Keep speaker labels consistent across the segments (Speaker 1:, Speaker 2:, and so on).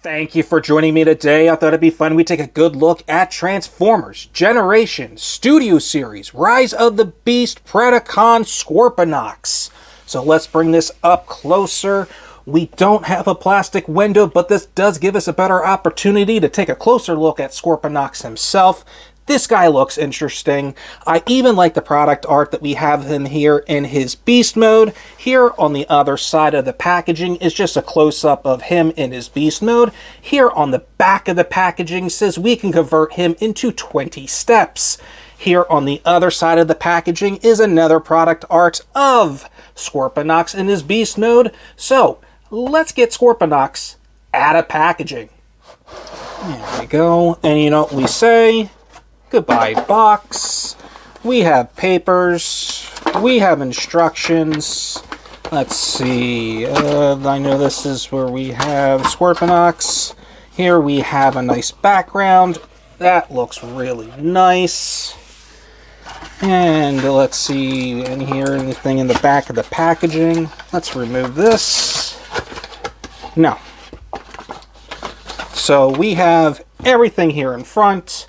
Speaker 1: Thank you for joining me today. I thought it'd be fun we take a good look at Transformers Generation Studio Series Rise of the Beast Predacon Scorponox. So let's bring this up closer. We don't have a plastic window, but this does give us a better opportunity to take a closer look at Scorponox himself. This guy looks interesting. I even like the product art that we have him here in his beast mode. Here on the other side of the packaging is just a close-up of him in his beast mode. Here on the back of the packaging says we can convert him into 20 steps. Here on the other side of the packaging is another product art of Scorponox in his beast mode. So let's get Scorponox out of packaging. There we go. And you know what we say? Goodbye box. We have papers. We have instructions. Let's see. I know this is where we have Scorponox. Here we have a nice background. That looks really nice. And let's see in here anything in the back of the packaging. Let's remove this. No. So we have everything here in front.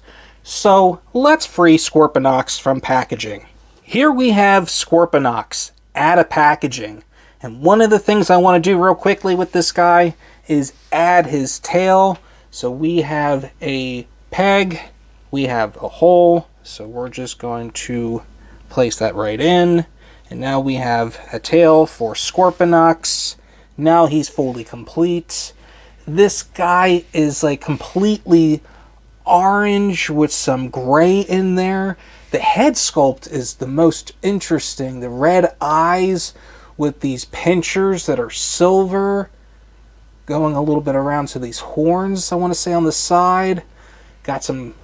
Speaker 1: So let's free Scorponox from packaging. Here we have Scorponox out of packaging. And one of the things I want to do real quickly with this guy is add his tail. So we have a peg, we have a hole. So we're just going to place that right in. And now we have a tail for Scorponox. Now he's fully complete. This guy is like completely orange with some gray in there. The head sculpt is the most interesting. The red eyes with these pinchers that are silver going a little bit around to these horns, I want to say, on the side. Got some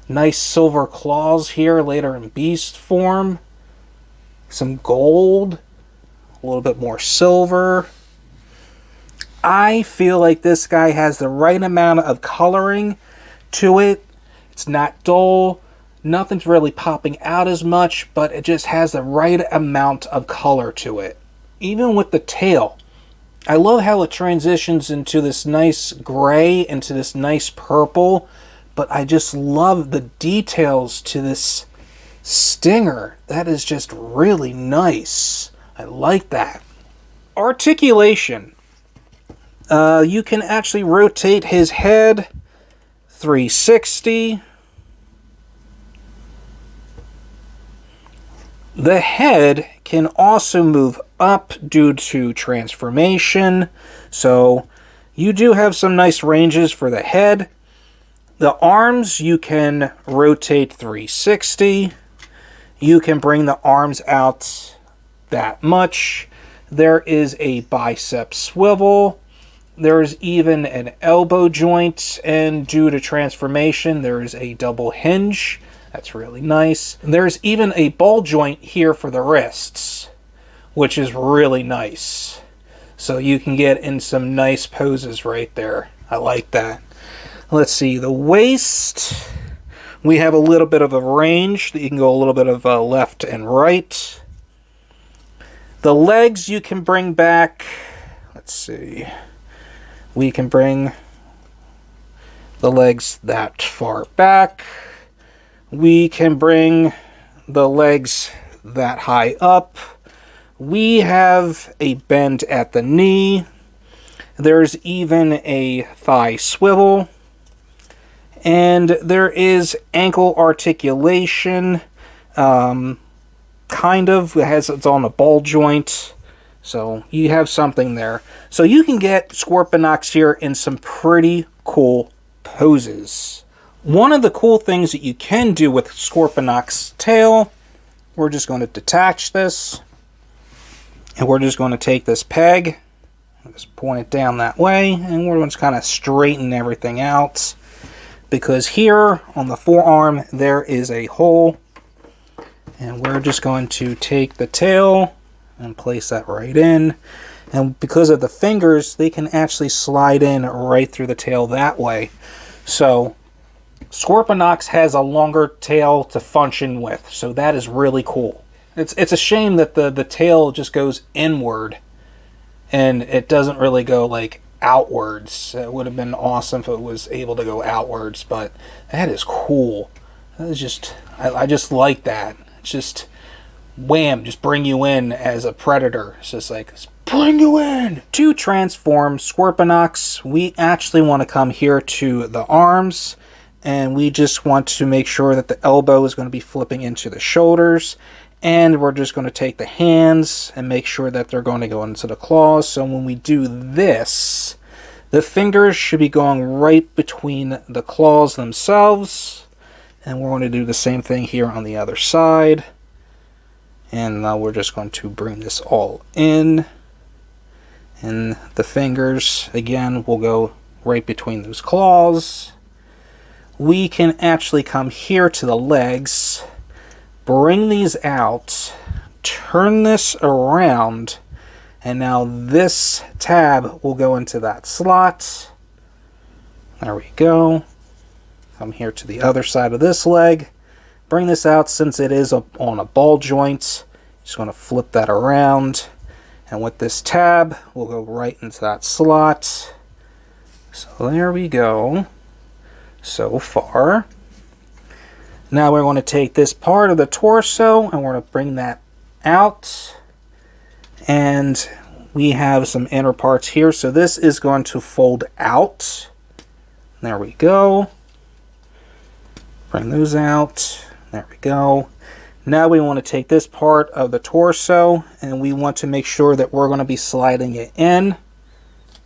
Speaker 1: nice silver claws here later in beast form. Some gold, a little bit more silver. I feel like this guy has the right amount of coloring to it. It's not dull, nothing's really popping out as much, but it just has the right amount of color to it. Even with the tail, I love how it transitions into this nice gray, into this nice purple, but I just love the details to this stinger. That is just really nice. I like that. Articulation. You can actually rotate his head 360. The head can also move up due to transformation, so you do have some nice ranges for the head. The arms you can rotate 360. You can bring the arms out that much. There is a bicep swivel. There's even an elbow joint, and due to transformation, there's a double hinge. That's really nice. There's even a ball joint here for the wrists, which is really nice. So you can get in some nice poses right there. I like that. Let's see, the waist. We have a little bit of a range that you can go a little bit of left and right. The legs you can bring back. Let's see. We can bring the legs that far back. We can bring the legs that high up. We have a bend at the knee. There's even a thigh swivel. And there is ankle articulation. Kind of. It's on a ball joint. So you have something there. So you can get Scorponox here in some pretty cool poses. One of the cool things that you can do with Scorponox's tail, we're just going to detach this. And we're just going to take this peg, just point it down that way, and we're just kind of straighten everything out. Because here on the forearm, there is a hole. And we're just going to take the tail and place that right in. And because of the fingers, they can actually slide in right through the tail that way. So Scorponox has a longer tail to function with, so that is really cool. It's a shame that the tail just goes inward and it doesn't really go like outwards. It would have been awesome if it was able to go outwards, but that is cool. That is just, I just like that. It's just, wham, just bring you in as a predator. It's just like, bring you in! To transform Scorponoks, we actually want to come here to the arms, and we just want to make sure that the elbow is going to be flipping into the shoulders, and we're just going to take the hands and make sure that they're going to go into the claws. So when we do this, the fingers should be going right between the claws themselves. And we're going to do the same thing here on the other side. And now we're just going to bring this all in. And the fingers, again, will go right between those claws. We can actually come here to the legs, bring these out, turn this around, and now this tab will go into that slot. There we go. Come here to the other side of this leg. Bring this out since it is on a ball joint. Just going to flip that around. And with this tab, we'll go right into that slot. So there we go. So far. Now we're going to take this part of the torso and we're going to bring that out. And we have some inner parts here. So this is going to fold out. There we go. Bring those out. There we go. Now we want to take this part of the torso and we want to make sure that we're going to be sliding it in.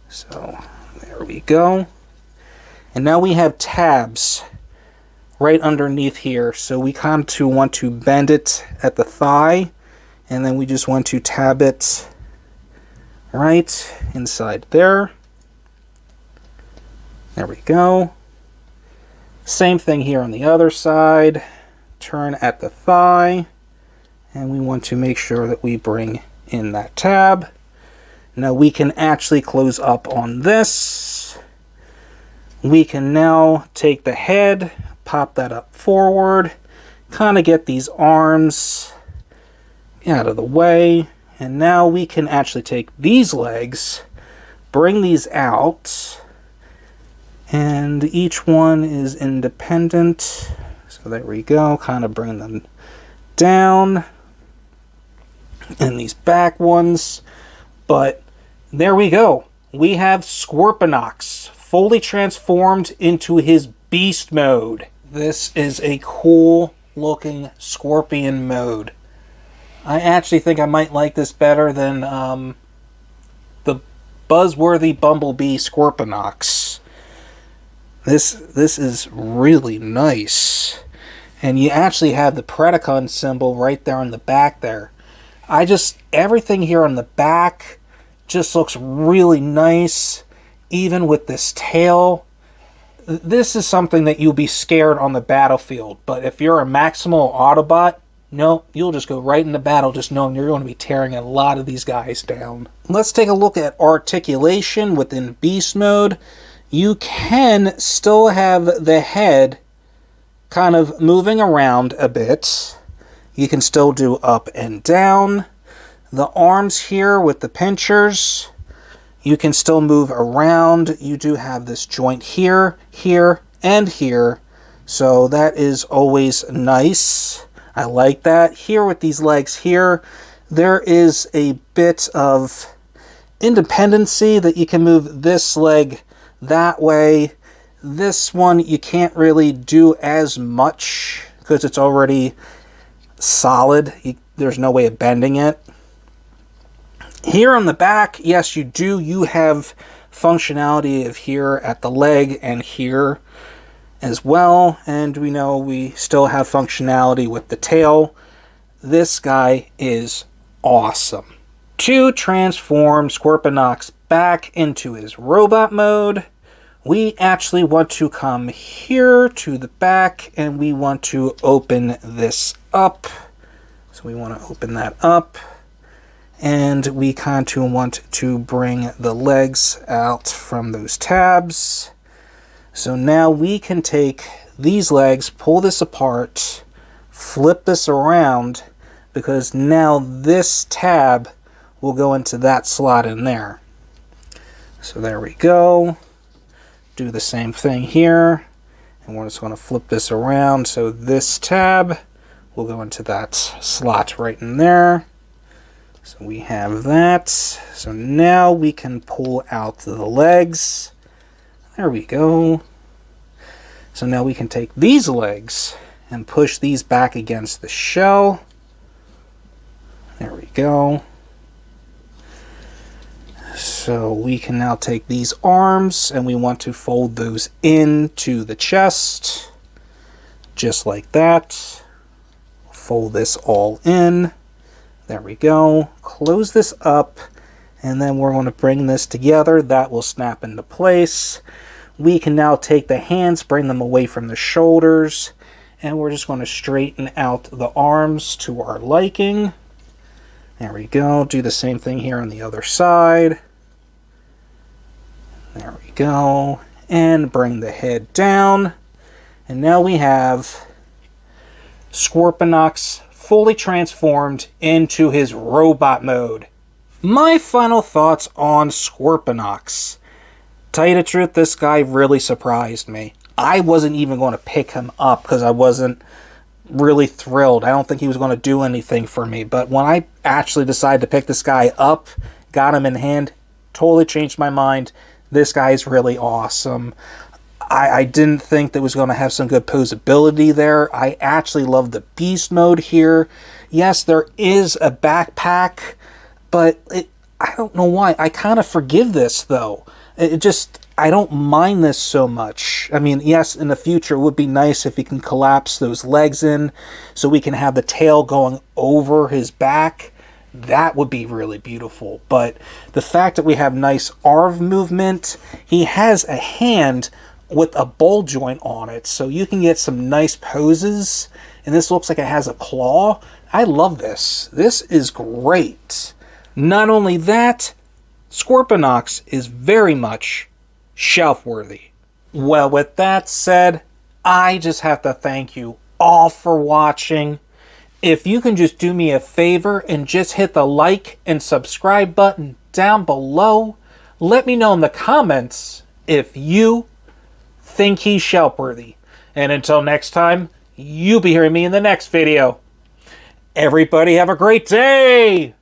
Speaker 1: So there we go. And now we have tabs right underneath here. So we kind of want to bend it at the thigh, and then we just want to tab it right inside there. There we go. Same thing here on the other side. Turn at the thigh, and we want to make sure that we bring in that tab. Now we can actually close up on this. We can now take the head, pop that up forward, kind of get these arms out of the way, and now we can actually take these legs, bring these out, and each one is independent. So there we go, kind of bring them down, and these back ones. But there we go. We have Scorponoks fully transformed into his beast mode. This is a cool looking scorpion mode. I actually think I might like this better than the buzzworthy Bumblebee Scorponoks. This is really nice. And you actually have the Predacon symbol right there on the back there. Everything here on the back just looks really nice, even with this tail. This is something that you'll be scared on the battlefield, but if you're a maximal Autobot, no, you'll just go right into battle just knowing you're going to be tearing a lot of these guys down. Let's take a look at articulation within Beast Mode. You can still have the head kind of moving around a bit. You can still do up and down. The arms here with the pinchers, you can still move around. You do have this joint here, here, and here. So that is always nice. I like that. Here with these legs here, there is a bit of independency that you can move this leg that way. This one you can't really do as much because it's already solid. There's no way of bending it. Here on the back, yes, you do. You have functionality of here at the leg and here as well. And we know we still have functionality with the tail. This guy is awesome. To transform Scorponoks back into his robot mode, we actually want to come here to the back and we want to open this up. So we want to open that up. And we kind of want to bring the legs out from those tabs. So now we can take these legs, pull this apart, flip this around, because now this tab will go into that slot in there. So there we go. Do the same thing here. And we're just going to flip this around so this tab will go into that slot right in there. So we have that. So now we can pull out the legs. There we go. So now we can take these legs and push these back against the shell. There we go. So we can now take these arms and we want to fold those into the chest. Just like that. Fold this all in. There we go. Close this up. And then we're going to bring this together. That will snap into place. We can now take the hands, bring them away from the shoulders. And we're just going to straighten out the arms to our liking. There we go. Do the same thing here on the other side. There we go. And bring the head down. And now we have Scorponok's fully transformed into his robot mode. My final thoughts on Scorponok. Tell you the truth, this guy really surprised me. I wasn't even going to pick him up because I wasn't really thrilled. I don't think he was going to do anything for me. But when I actually decided to pick this guy up, got him in hand, totally changed my mind. This guy is really awesome. I didn't think that was going to have some good posability there. I actually love the beast mode here. Yes, there is a backpack, but I don't know why. I kind of forgive this, though. I don't mind this so much. I mean, yes, in the future, it would be nice if he can collapse those legs in so we can have the tail going over his back. That would be really beautiful. But the fact that we have nice arm movement, he has a hand with a ball joint on it, so you can get some nice poses. And this looks like it has a claw. I love this. This is great. Not only that, Scorponok is very much shelf-worthy. Well, with that said, I just have to thank you all for watching. If you can just do me a favor and just hit the like and subscribe button down below, let me know in the comments if you think he's shelf-worthy. And until next time, you'll be hearing me in the next video. Everybody have a great day!